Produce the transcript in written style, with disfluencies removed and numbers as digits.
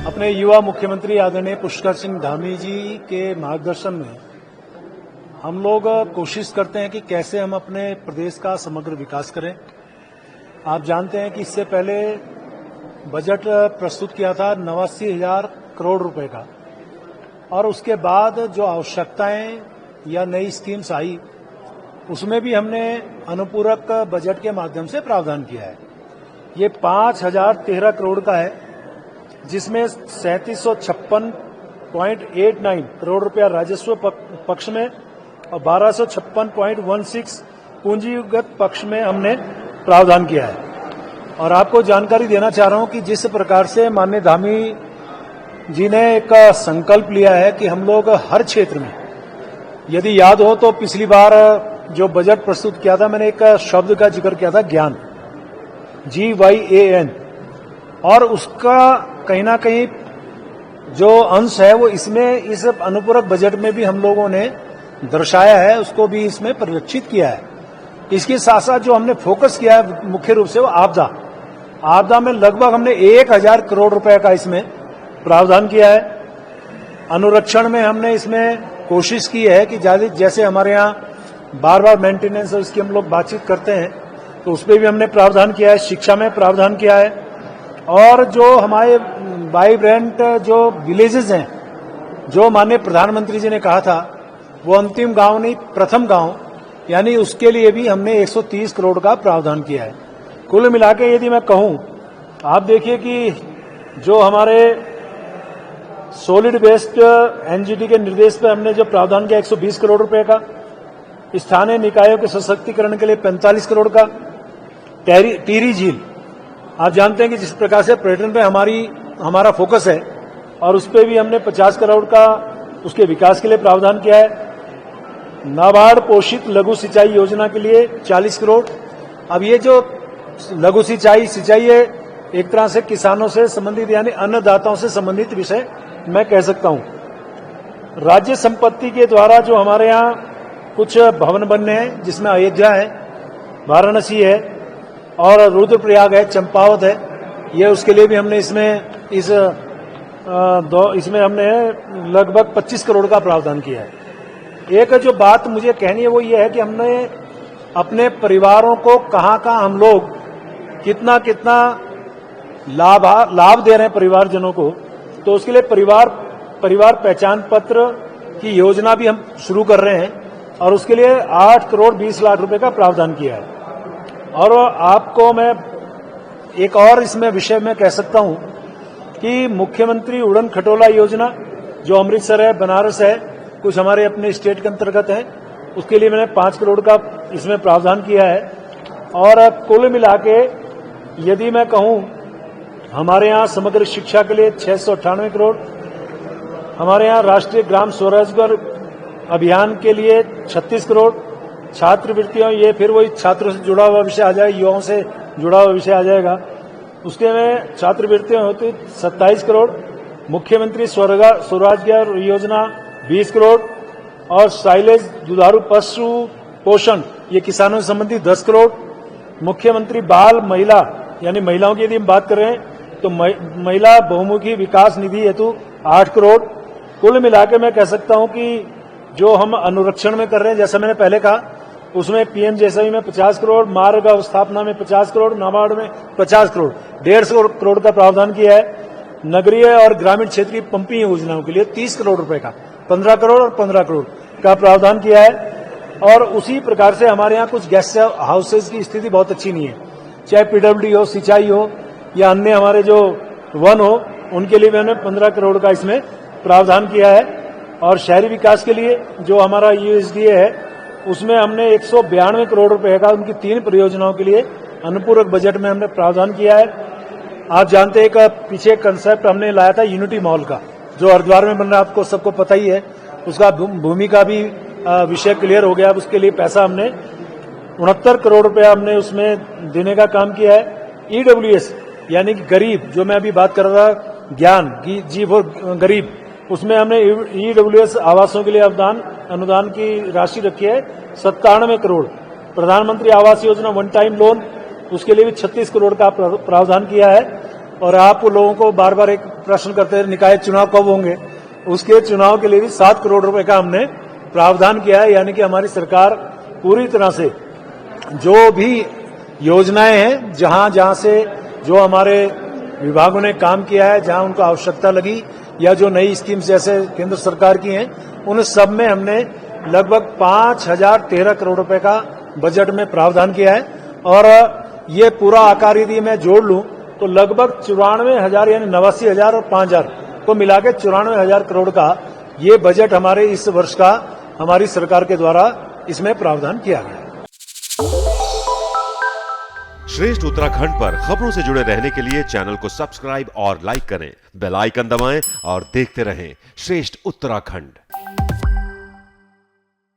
अपने युवा मुख्यमंत्री आदरणीय पुष्कर सिंह धामी जी के मार्गदर्शन में हम लोग कोशिश करते हैं कि कैसे हम अपने प्रदेश का समग्र विकास करें। आप जानते हैं कि इससे पहले बजट प्रस्तुत किया था 89,000 करोड़ रुपए का, और उसके बाद जो आवश्यकताएं या नई स्कीम्स आई उसमें भी हमने अनुपूरक बजट के माध्यम से प्रावधान किया है। ये 5,013 करोड़ का है, जिसमें 3756.89 करोड़ रुपया राजस्व पक्ष में और 1256.16 पूंजीगत पक्ष में हमने प्रावधान किया है। और आपको जानकारी देना चाह रहा हूं कि जिस प्रकार से माननीय धामी जी ने एक संकल्प लिया है कि हम लोग हर क्षेत्र में, यदि याद हो तो पिछली बार जो बजट प्रस्तुत किया था मैंने एक शब्द का जिक्र किया था, ज्ञान, GYAN, और उसका कहीं ना कहीं जो अंश है वो इसमें इस अनुपूरक बजट में भी हम लोगों ने दर्शाया है, उसको भी इसमें परिलक्षित किया है। इसके साथ साथ जो हमने फोकस किया है मुख्य रूप से वो आपदा में लगभग हमने 1,000 करोड़ रुपए का इसमें प्रावधान किया है। अनुरक्षण में हमने इसमें कोशिश की है कि जैसे हमारे यहाँ बार बार मेंटेनेंस और इसकी हम लोग बातचीत करते हैं तो उस पर भी हमने प्रावधान किया है, शिक्षा में प्रावधान किया है, और जो हमारे वाइब्रेंट जो विलेजेस हैं, जो माननीय प्रधानमंत्री जी ने कहा था वो अंतिम गांव नहीं प्रथम गांव, यानी उसके लिए भी हमने 130 करोड़ का प्रावधान किया है। कुल मिला के यदि मैं कहूं, आप देखिए कि जो हमारे सॉलिड वेस्ट एनजीटी के निर्देश पर हमने जो प्रावधान किया 120 करोड़ रुपए का, स्थानीय निकायों के सशक्तिकरण के लिए 45 करोड़ का, टिहरी झील, आप जानते हैं कि जिस प्रकार से पर्यटन पे हमारा फोकस है और उस पर भी हमने 50 करोड़ का उसके विकास के लिए प्रावधान किया है। नाबार्ड पोषित लघु सिंचाई योजना के लिए 40 करोड़। अब ये जो लघु सिंचाई है एक तरह से किसानों से संबंधित यानी अन्नदाताओं से संबंधित विषय मैं कह सकता हूं। राज्य संपत्ति के द्वारा जो हमारे यहाँ कुछ भवन बनने हैं, जिसमें अयोध्या है, वाराणसी है और रुद्रप्रयाग है, चंपावत है, ये उसके लिए भी हमने इसमें हमने लगभग 25 करोड़ का प्रावधान किया है। एक जो बात मुझे कहनी है वो ये है कि हमने अपने परिवारों को कहाँ हम लोग कितना लाभ दे रहे हैं परिवारजनों को, तो उसके लिए परिवार पहचान पत्र की योजना भी हम शुरू कर रहे हैं और उसके लिए 8 करोड़ 20 लाख रुपए का प्रावधान किया है। और आपको मैं एक और इसमें विषय में कह सकता हूं कि मुख्यमंत्री उड़न खटोला योजना जो अमृतसर है, बनारस है, कुछ हमारे अपने स्टेट के अंतर्गत है, उसके लिए मैंने 5 करोड़ का इसमें प्रावधान किया है। और कुल मिला के यदि मैं कहूं, हमारे यहाँ समग्र शिक्षा के लिए 698 करोड़, हमारे यहाँ राष्ट्रीय ग्राम स्वरोजगार अभियान के लिए 36 करोड़, छात्रवृत्तियों, ये फिर वही छात्रों से जुड़ा हुआ विषय आ जाएगा, युवाओं से जुड़ा हुआ विषय आ जाएगा, उसके में छात्रवृत्तियां होती 27 करोड़, मुख्यमंत्री स्वरोजगार योजना 20 करोड़, और साइलेज दुधारू पशु पोषण ये किसानों से संबंधित 10 करोड़, मुख्यमंत्री बाल महिला यानी महिलाओं की यदि हम बात कर रहे हैं तो महिला बहुमुखी विकास निधि हेतु 8 करोड़। कुल मिला के मैं कह सकता हूं कि जो हम अनुरक्षण में कर रहे हैं, जैसा मैंने पहले कहा, उसमें पीएमजेएसवाई में 50 करोड़, मार्ग अवस्थापना में 50 करोड़, नाबार्ड में 50 करोड़, 150 करोड़ का प्रावधान किया है। नगरीय और ग्रामीण क्षेत्रीय पंपिंग योजनाओं के लिए 30 करोड़ रुपए का, 15 करोड़ और 15 करोड़ का प्रावधान किया है। और उसी प्रकार से हमारे यहाँ कुछ गेस्ट हाउसेज की स्थिति बहुत अच्छी नहीं है, चाहे पीडब्ल्यूडी हो, सिंचाई हो या अन्य हमारे जो वन हो, उनके लिए मैंने 15 करोड़ का इसमें प्रावधान किया है। और शहरी विकास के लिए जो हमारा यूएसडीए है उसमें हमने 192 करोड़ रुपए का उनकी 3 परियोजनाओं के लिए अनुपूरक बजट में हमने प्रावधान किया है। आप जानते हैं एक पीछे कंसेप्ट हमने लाया था यूनिटी मॉल का, जो हरिद्वार में बन रहा है, आपको सबको पता ही है, उसका भूमि का भी विषय क्लियर हो गया। अब उसके लिए पैसा हमने 69 करोड़ रुपया हमने उसमें देने का काम किया है। ईडब्ल्यूएस यानी कि गरीब, जो मैं अभी बात कर रहा था, ज्ञान जी फॉर गरीब, उसमें हमने ईडब्ल्यूएस आवासों के लिए अनुदान की राशि रखी है 97 करोड़। प्रधानमंत्री Awas Yojana one time loan उसके लिए भी 36 करोड़ का प्रावधान किया है। और आप लोगों को बार बार एक प्रश्न करते हैं निकाय चुनाव कब होंगे, उसके चुनाव के लिए भी 7 करोड़ रुपए का हमने प्रावधान किया है। यानी कि हमारी सरकार पूरी तरह से जो भी योजनाएं हैं, जहां जहां से जो हमारे विभागों ने काम किया है, जहां उनको आवश्यकता लगी या जो नई स्कीम्स जैसे केंद्र सरकार की हैं, उन सब में हमने लगभग 5013 करोड़ रुपए का बजट में प्रावधान किया है। और ये पूरा आकार यदि मैं जोड़ लूं तो लगभग 94,000 यानी 89,000 और 5,000 को मिला के 94,000 करोड़ का ये बजट हमारे इस वर्ष का हमारी सरकार के द्वारा इसमें प्रावधान किया गया। श्रेष्ठ उत्तराखंड पर खबरों से जुड़े रहने के लिए चैनल को सब्सक्राइब और लाइक करें, बेल आइकन दबाएं और देखते रहें श्रेष्ठ उत्तराखंड।